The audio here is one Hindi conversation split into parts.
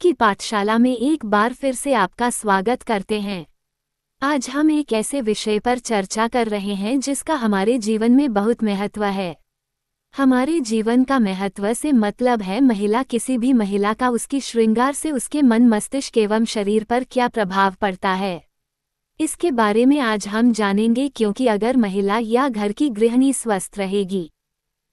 की पाठशाला में एक बार फिर से आपका स्वागत करते हैं। आज हम एक ऐसे विषय पर चर्चा कर रहे हैं जिसका हमारे जीवन में बहुत महत्व है। हमारे जीवन का महत्व से मतलब है महिला, किसी भी महिला का उसकी श्रृंगार से उसके मन, मस्तिष्क एवं शरीर पर क्या प्रभाव पड़ता है। इसके बारे में आज हम जानेंगे, क्योंकि अगर महिला या घर की गृहिणी स्वस्थ रहेगी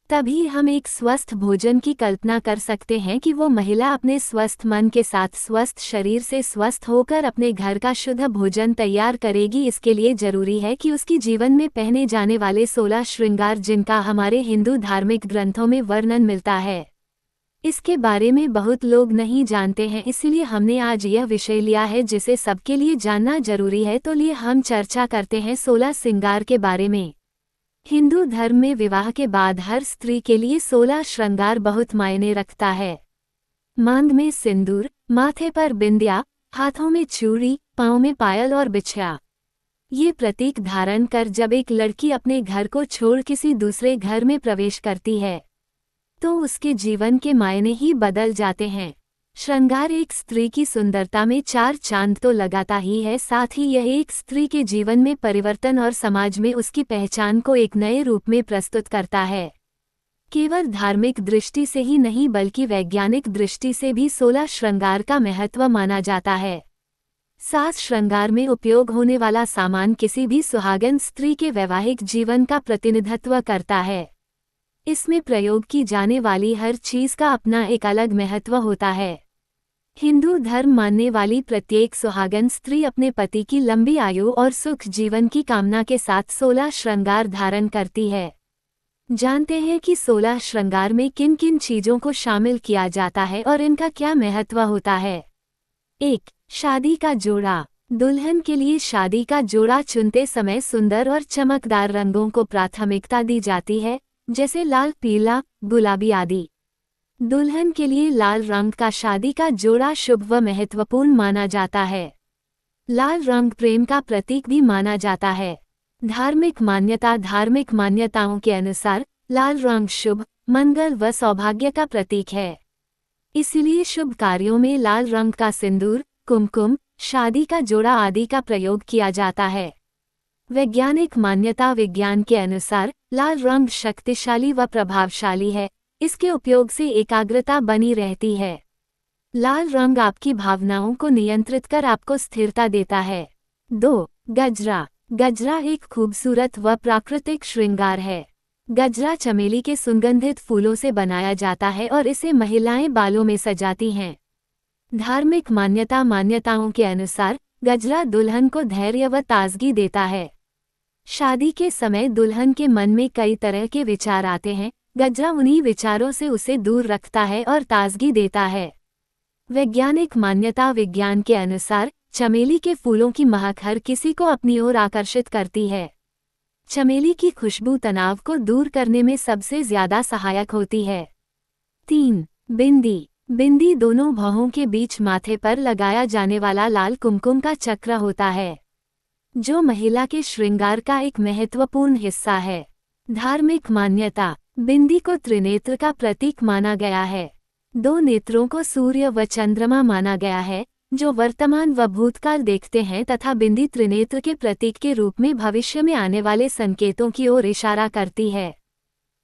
तभी हम एक स्वस्थ भोजन की कल्पना कर सकते हैं कि वो महिला अपने स्वस्थ मन के साथ स्वस्थ शरीर से स्वस्थ होकर अपने घर का शुद्ध भोजन तैयार करेगी। इसके लिए जरूरी है कि उसकी जीवन में पहने जाने वाले 16 श्रृंगार, जिनका हमारे हिंदू धार्मिक ग्रंथों में वर्णन मिलता है, इसके बारे में बहुत लोग नहीं जानते हैं। इसलिए हमने आज यह विषय लिया है जिसे सबके लिए जानना जरूरी है। तो लिए हम चर्चा करते हैं 16 श्रृंगार के बारे में। हिंदू धर्म में विवाह के बाद हर स्त्री के लिए 16 श्रृंगार बहुत मायने रखता है। मांग में सिंदूर, माथे पर बिंदिया, हाथों में चूड़ी, पांव में पायल और बिछिया, ये प्रतीक धारण कर जब एक लड़की अपने घर को छोड़ किसी दूसरे घर में प्रवेश करती है तो उसके जीवन के मायने ही बदल जाते हैं। श्रृंगार एक स्त्री की सुंदरता में 4 चांद तो लगाता ही है, साथ ही यह एक स्त्री के जीवन में परिवर्तन और समाज में उसकी पहचान को एक नए रूप में प्रस्तुत करता है। केवल धार्मिक दृष्टि से ही नहीं बल्कि वैज्ञानिक दृष्टि से भी 16 श्रृंगार का महत्व माना जाता है। 7 श्रृंगार में उपयोग होने वाला सामान किसी भी सुहागन स्त्री के वैवाहिक जीवन का प्रतिनिधित्व करता है। इसमें प्रयोग की जाने वाली हर चीज का अपना एक अलग महत्व होता है। हिंदू धर्म मानने वाली प्रत्येक सुहागन स्त्री अपने पति की लंबी आयु और सुख जीवन की कामना के साथ 16 श्रृंगार धारण करती है। जानते हैं कि 16 श्रृंगार में किन किन चीजों को शामिल किया जाता है और इनका क्या महत्व होता है। 1. शादी का जोड़ा। दुल्हन के लिए शादी का जोड़ा चुनते समय सुंदर और चमकदार रंगों को प्राथमिकता दी जाती है, जैसे लाल, पीला, गुलाबी आदि। दुल्हन के लिए लाल रंग का शादी का जोड़ा शुभ व महत्वपूर्ण माना जाता है। लाल रंग प्रेम का प्रतीक भी माना जाता है। धार्मिक मान्यताओं के अनुसार लाल रंग शुभ, मंगल व सौभाग्य का प्रतीक है। इसलिए शुभ कार्यों में लाल रंग का सिंदूर, कुमकुम, शादी का जोड़ा आदि का प्रयोग किया जाता है। वैज्ञानिक मान्यता। विज्ञान के अनुसार लाल रंग शक्तिशाली व प्रभावशाली है। इसके उपयोग से एकाग्रता बनी रहती है। लाल रंग आपकी भावनाओं को नियंत्रित कर आपको स्थिरता देता है। 2. गजरा। गजरा एक खूबसूरत व प्राकृतिक श्रृंगार है। गजरा चमेली के सुगंधित फूलों से बनाया जाता है और इसे महिलाएं बालों में सजाती हैं। धार्मिक मान्यताओं के अनुसार गजरा दुल्हन को धैर्य व ताजगी देता है। शादी के समय दुल्हन के मन में कई तरह के विचार आते हैं। गजरा उन्हीं विचारों से उसे दूर रखता है और ताजगी देता है। वैज्ञानिक मान्यता। विज्ञान के अनुसार चमेली के फूलों की महक हर किसी को अपनी ओर आकर्षित करती है। चमेली की खुशबू तनाव को दूर करने में सबसे ज्यादा सहायक होती है। 3. बिंदी। बिंदी दोनों भौहों के बीच माथे पर लगाया जाने वाला लाल कुमकुम का चक्र होता है, जो महिला के श्रृंगार का एक महत्वपूर्ण हिस्सा है। धार्मिक मान्यता। बिंदी को त्रिनेत्र का प्रतीक माना गया है। 2 नेत्रों को सूर्य व चंद्रमा माना गया है, जो वर्तमान व भूतकाल देखते हैं, तथा बिंदी त्रिनेत्र के प्रतीक के रूप में भविष्य में आने वाले संकेतों की ओर इशारा करती है।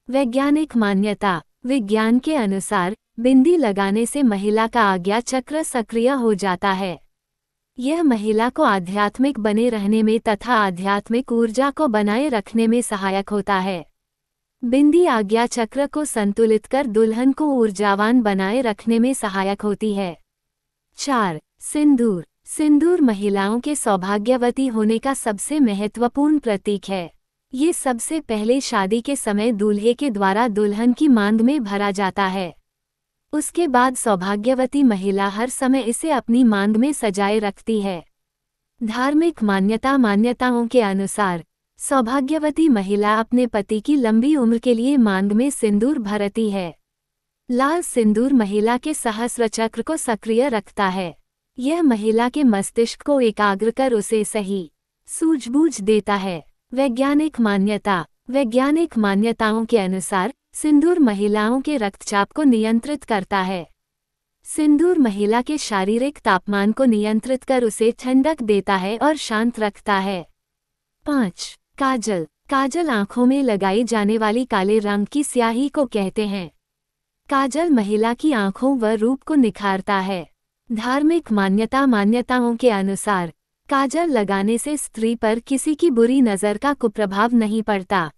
वैज्ञानिक मान्यता। विज्ञान के अनुसार बिंदी लगाने से महिला का आज्ञा चक्र सक्रिय हो जाता है। यह महिला को आध्यात्मिक बने रहने में तथा आध्यात्मिक ऊर्जा को बनाए रखने में सहायक होता है। बिंदी आज्ञा चक्र को संतुलित कर दुल्हन को ऊर्जावान बनाए रखने में सहायक होती है। 4. सिंदूर। सिंदूर महिलाओं के सौभाग्यवती होने का सबसे महत्वपूर्ण प्रतीक है। ये सबसे पहले शादी के समय दूल्हे के द्वारा दुल्हन की मांग में भरा जाता है। उसके बाद सौभाग्यवती महिला हर समय इसे अपनी मांग में सजाए रखती है। धार्मिक मान्यताओं के अनुसार सौभाग्यवती महिला अपने पति की लंबी उम्र के लिए मांग में सिंदूर भरती है। लाल सिंदूर महिला के सहस्र चक्र को सक्रिय रखता है। यह महिला के मस्तिष्क को एकाग्र कर उसे सही सूझबूझ देता है। वैज्ञानिक मान्यताओं के अनुसार सिंदूर महिलाओं के रक्तचाप को नियंत्रित करता है। सिंदूर महिला के शारीरिक तापमान को नियंत्रित कर उसे ठंडक देता है और शांत रखता है। 5. काजल। काजल आंखों में लगाई जाने वाली काले रंग की स्याही को कहते हैं। काजल महिला की आंखों व रूप को निखारता है। धार्मिक मान्यताओं के अनुसार काजल लगाने से स्त्री पर किसी की बुरी नज़र का कुप्रभाव नहीं पड़ता।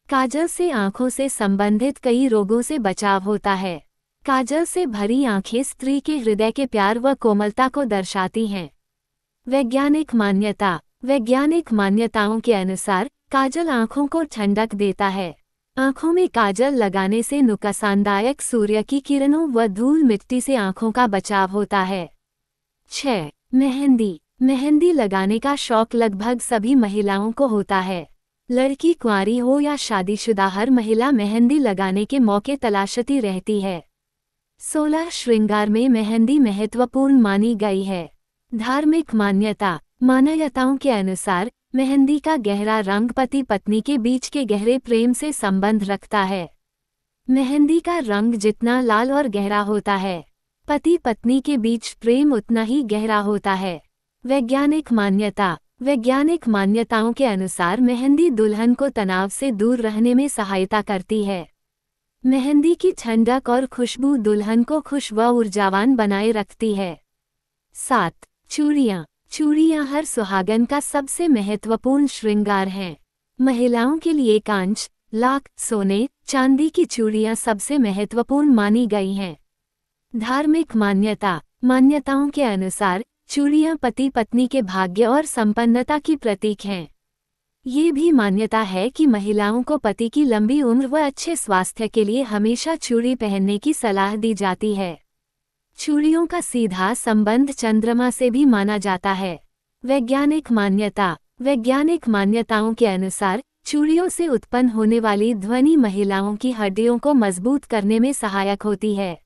काजल से आंखों से संबंधित कई रोगों से बचाव होता है। काजल से भरी आंखें स्त्री के हृदय के प्यार व कोमलता को दर्शाती हैं। वैज्ञानिक मान्यताओं के अनुसार काजल आंखों को ठंडक देता है। आंखों में काजल लगाने से नुकसानदायक सूर्य की किरणों व धूल मिट्टी से आंखों का बचाव होता है। 6. मेहंदी। मेहंदी लगाने का शौक लगभग सभी महिलाओं को होता है। लड़की कुंवारी हो या शादीशुदा, हर महिला मेहंदी लगाने के मौके तलाशती रहती है। 16. श्रृंगार में मेहंदी महत्वपूर्ण मानी गई है। धार्मिक मान्यताओं के अनुसार मेहंदी का गहरा रंग पति पत्नी के बीच के गहरे प्रेम से संबंध रखता है। मेहंदी का रंग जितना लाल और गहरा होता है, पति पत्नी के बीच प्रेम उतना ही गहरा होता है। वैज्ञानिक मान्यताओं के अनुसार मेहंदी दुल्हन को तनाव से दूर रहने में सहायता करती है। मेहंदी की ठंडक और खुशबू दुल्हन को खुश व ऊर्जावान बनाए रखती है। 7. चूड़ियाँ। चूड़ियाँ हर सुहागन का सबसे महत्वपूर्ण श्रृंगार हैं। महिलाओं के लिए कांच, लाख, सोने, चांदी की चूड़ियाँ सबसे महत्वपूर्ण मानी गई हैं। धार्मिक मान्यताओं के अनुसार चूड़ियाँ पति पत्नी के भाग्य और संपन्नता की प्रतीक हैं। ये भी मान्यता है कि महिलाओं को पति की लंबी उम्र व अच्छे स्वास्थ्य के लिए हमेशा चूड़ी पहनने की सलाह दी जाती है। चूड़ियों का सीधा संबंध चंद्रमा से भी माना जाता है। वैज्ञानिक मान्यताओं के अनुसार चूड़ियों से उत्पन्न होने वाली ध्वनि महिलाओं की हड्डियों को मजबूत करने में सहायक होती है।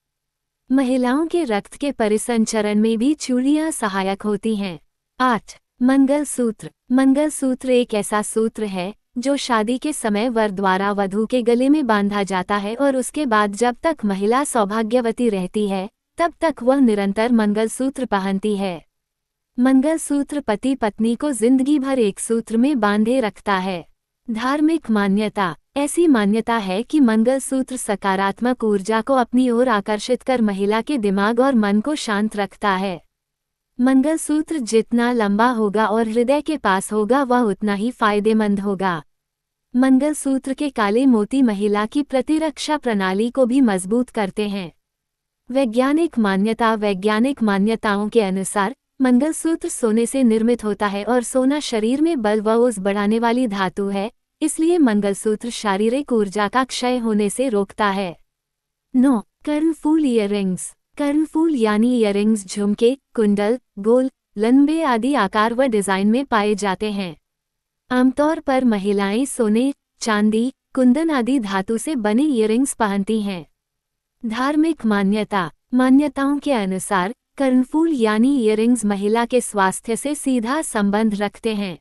महिलाओं के रक्त के परिसंचरण में भी चूड़ियाँ सहायक होती हैं। 8. मंगलसूत्र। मंगलसूत्र एक ऐसा सूत्र है जो शादी के समय वर द्वारा वधू के गले में बांधा जाता है और उसके बाद जब तक महिला सौभाग्यवती रहती है तब तक वह निरंतर मंगलसूत्र पहनती है। मंगलसूत्र पति पत्नी को जिंदगी भर एक सूत्र में बांधे रखता है। धार्मिक ऐसी मान्यता है कि मंगलसूत्र सकारात्मक ऊर्जा को अपनी ओर आकर्षित कर महिला के दिमाग और मन को शांत रखता है। मंगलसूत्र जितना लंबा होगा और हृदय के पास होगा वह उतना ही फायदेमंद होगा। मंगलसूत्र के काले मोती महिला की प्रतिरक्षा प्रणाली को भी मजबूत करते हैं। वैज्ञानिक मान्यताओं के अनुसार मंगलसूत्र सोने से निर्मित होता है और सोना शरीर में बल व ओज बढ़ाने वाली धातु है, इसलिए मंगलसूत्र शारीरिक ऊर्जा का क्षय होने से रोकता है। 9. कर्णफूल ईयररिंग्स। कर्णफूल यानी ईयररिंग्स झुमके, कुंडल, गोल, लंबे आदि आकार व डिजाइन में पाए जाते हैं। आमतौर पर महिलाएं सोने, चांदी, कुंदन आदि धातु से बने ईयररिंग्स पहनती हैं। धार्मिक मान्यताओं के अनुसार कर्णफूल यानी ईयररिंग्स महिला के स्वास्थ्य से सीधा संबंध रखते हैं।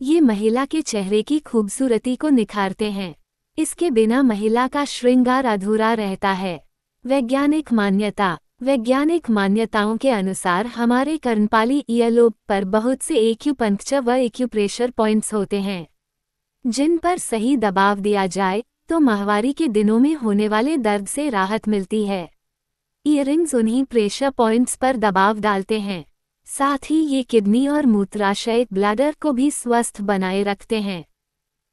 ये महिला के चेहरे की खूबसूरती को निखारते हैं। इसके बिना महिला का श्रृंगार अधूरा रहता है। वैज्ञानिक मान्यताओं के अनुसार हमारे कर्णपाली ईयरलोब पर बहुत से एक्यूपंक्चर व एक्यूप्रेशर पॉइंट्स होते हैं, जिन पर सही दबाव दिया जाए तो माहवारी के दिनों में होने वाले दर्द से राहत मिलती है। ईयररिंग्स उन्हीं प्रेशर पॉइंट्स पर दबाव डालते हैं। साथ ही ये किडनी और मूत्राशय ब्लैडर को भी स्वस्थ बनाए रखते हैं।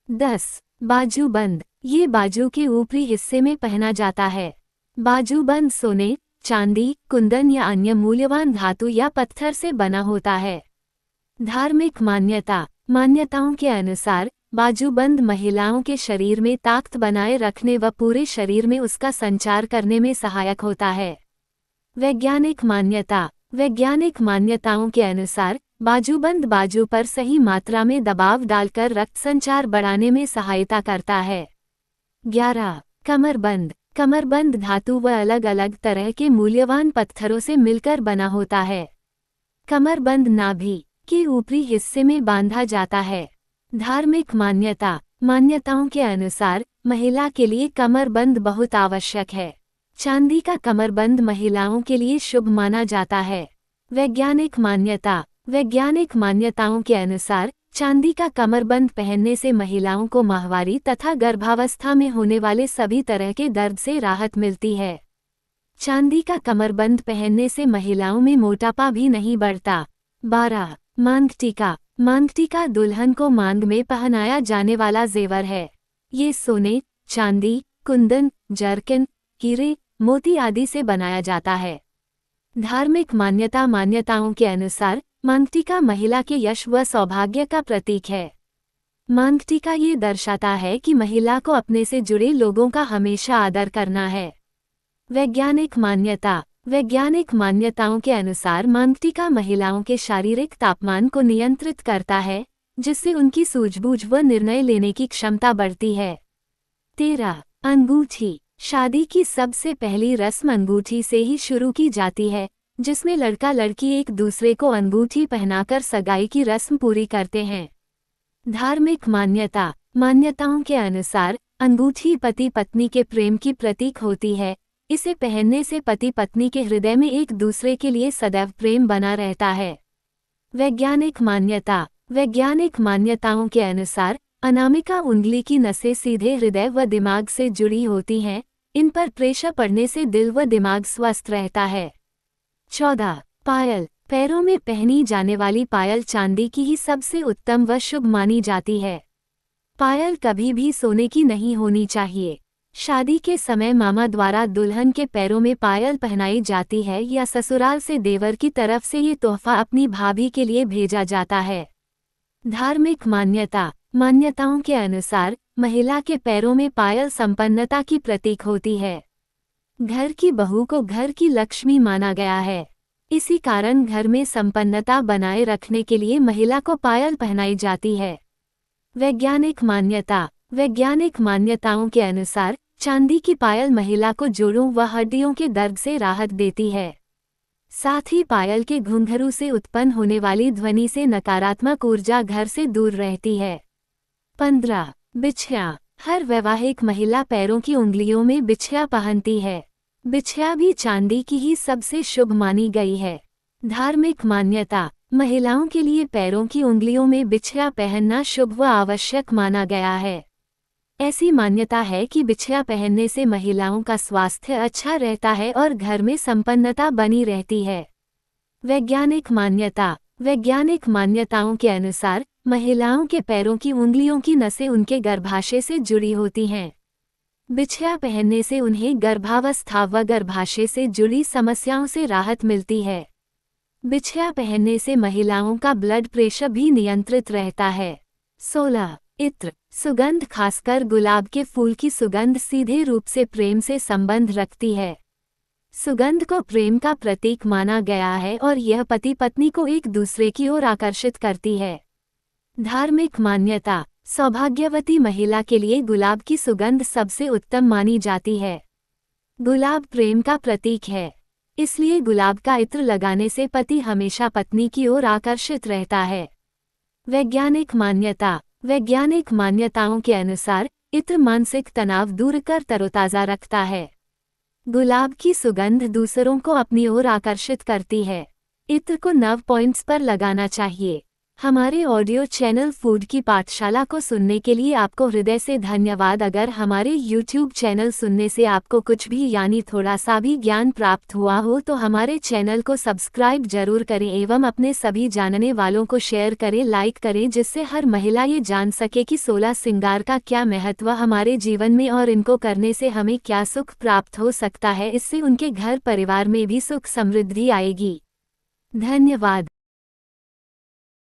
10. बाजूबंद। ये बाजू के ऊपरी हिस्से में पहना जाता है। बाजूबंद सोने, चांदी, कुंदन या अन्य मूल्यवान धातु या पत्थर से बना होता है। धार्मिक मान्यताओं के अनुसार बाजूबंद महिलाओं के शरीर में ताकत बनाए रखने व पूरे शरीर में उसका संचार करने में सहायक होता है। वैज्ञानिक मान्यताओं के अनुसार बाजूबंद बाजू पर सही मात्रा में दबाव डालकर रक्त संचार बढ़ाने में सहायता करता है। 11. कमरबंद धातु व अलग अलग तरह के मूल्यवान पत्थरों से मिलकर बना होता है। कमरबंद नाभि के ऊपरी हिस्से में बांधा जाता है। धार्मिक मान्यताओं के अनुसार महिला के लिए कमरबंद बहुत आवश्यक है। चांदी का कमरबंद महिलाओं के लिए शुभ माना जाता है। वैज्ञानिक मान्यता। वैज्ञानिक मान्यताओं के अनुसार चांदी का कमरबंद पहनने से महिलाओं को माहवारी तथा गर्भावस्था में होने वाले सभी तरह के दर्द से राहत मिलती है। चांदी का कमरबंद पहनने से महिलाओं में मोटापा भी नहीं बढ़ता। 12. मांग टीका। मांग टीका दुल्हन को मांग में पहनाया जाने वाला जेवर है। ये सोने, चांदी, कुंदन, जरकिन, हीरे, मोती आदि से बनाया जाता है। धार्मिक मान्यताओं के अनुसार मांग टीका महिला के यश व सौभाग्य का प्रतीक है। मांग टीका ये दर्शाता है कि महिला को अपने से जुड़े लोगों का हमेशा आदर करना है। वैज्ञानिक मान्यता। वैज्ञानिक मान्यताओं के अनुसार मांग टीका महिलाओं के शारीरिक तापमान को नियंत्रित करता है, जिससे उनकी सूझबूझ व निर्णय लेने की क्षमता बढ़ती है। 13. अंगूठी। शादी की सबसे पहली रस्म अंगूठी से ही शुरू की जाती है, जिसमें लड़का लड़की एक दूसरे को अंगूठी पहनाकर सगाई की रस्म पूरी करते हैं। धार्मिक मान्यताओं के अनुसार अंगूठी पति पत्नी के प्रेम की प्रतीक होती है। इसे पहनने से पति पत्नी के हृदय में एक दूसरे के लिए सदैव प्रेम बना रहता है। वैज्ञानिक मान्यताओं के अनुसार अनामिका उंगली की नसें सीधे हृदय व दिमाग से जुड़ी होती हैं। इन पर प्रेशर पड़ने से दिल व दिमाग स्वस्थ रहता है। 14. पायल। पैरों में पहनी जाने वाली पायल चांदी की ही सबसे उत्तम व शुभ मानी जाती है। पायल कभी भी सोने की नहीं होनी चाहिए। शादी के समय मामा द्वारा दुल्हन के पैरों में पायल पहनाई जाती है या ससुराल से देवर की तरफ से ये तोहफा अपनी भाभी के लिए भेजा जाता है। धार्मिक मान्यताओं के अनुसार महिला के पैरों में पायल संपन्नता की प्रतीक होती है। घर की बहू को घर की लक्ष्मी माना गया है। इसी कारण घर में संपन्नता बनाए रखने के लिए महिला को पायल पहनाई जाती है। वैज्ञानिक मान्यताओं के अनुसार चांदी की पायल महिला को जोड़ों व हड्डियों के दर्द से राहत देती है। साथ ही पायल के घुंघरू से उत्पन्न होने वाली ध्वनि से नकारात्मक ऊर्जा घर से दूर रहती है। 15. बिछिया। हर वैवाहिक महिला पैरों की उंगलियों में बिछिया पहनती है। बिछिया भी चांदी की ही सबसे शुभ मानी गई है। धार्मिक मान्यता। महिलाओं के लिए पैरों की उंगलियों में बिछिया पहनना शुभ व आवश्यक माना गया है। ऐसी मान्यता है कि बिछिया पहनने से महिलाओं का स्वास्थ्य अच्छा रहता है और घर में संपन्नता बनी रहती है। वैज्ञानिक मान्यताओं के अनुसार महिलाओं के पैरों की उंगलियों की नसें उनके गर्भाशय से जुड़ी होती हैं। बिछिया पहनने से उन्हें गर्भावस्था व गर्भाशय से जुड़ी समस्याओं से राहत मिलती है। बिछिया पहनने से महिलाओं का ब्लड प्रेशर भी नियंत्रित रहता है। 16. इत्र। सुगंध। खासकर गुलाब के फूल की सुगंध सीधे रूप से प्रेम से संबंध रखती है। सुगंध को प्रेम का प्रतीक माना गया है और यह पति पत्नी को एक दूसरे की ओर आकर्षित करती है। धार्मिक मान्यता। सौभाग्यवती महिला के लिए गुलाब की सुगंध सबसे उत्तम मानी जाती है। गुलाब प्रेम का प्रतीक है, इसलिए गुलाब का इत्र लगाने से पति हमेशा पत्नी की ओर आकर्षित रहता है। वैज्ञानिक मान्यताओं के अनुसार इत्र मानसिक तनाव दूर कर तरोताजा रखता है। गुलाब की सुगंध दूसरों को अपनी ओर आकर्षित करती है। इत्र को 9 पॉइंट्स पर लगाना चाहिए। हमारे ऑडियो चैनल फूड की पाठशाला को सुनने के लिए आपको हृदय से धन्यवाद। अगर हमारे YouTube चैनल सुनने से आपको कुछ भी यानी थोड़ा सा भी ज्ञान प्राप्त हुआ हो तो हमारे चैनल को सब्सक्राइब जरूर करें एवं अपने सभी जानने वालों को शेयर करें, लाइक करें, जिससे हर महिला ये जान सके कि 16 श्रृंगार का क्या महत्व हमारे जीवन में और इनको करने से हमें क्या सुख प्राप्त हो सकता है। इससे उनके घर परिवार में भी सुख समृद्धि आएगी। धन्यवाद।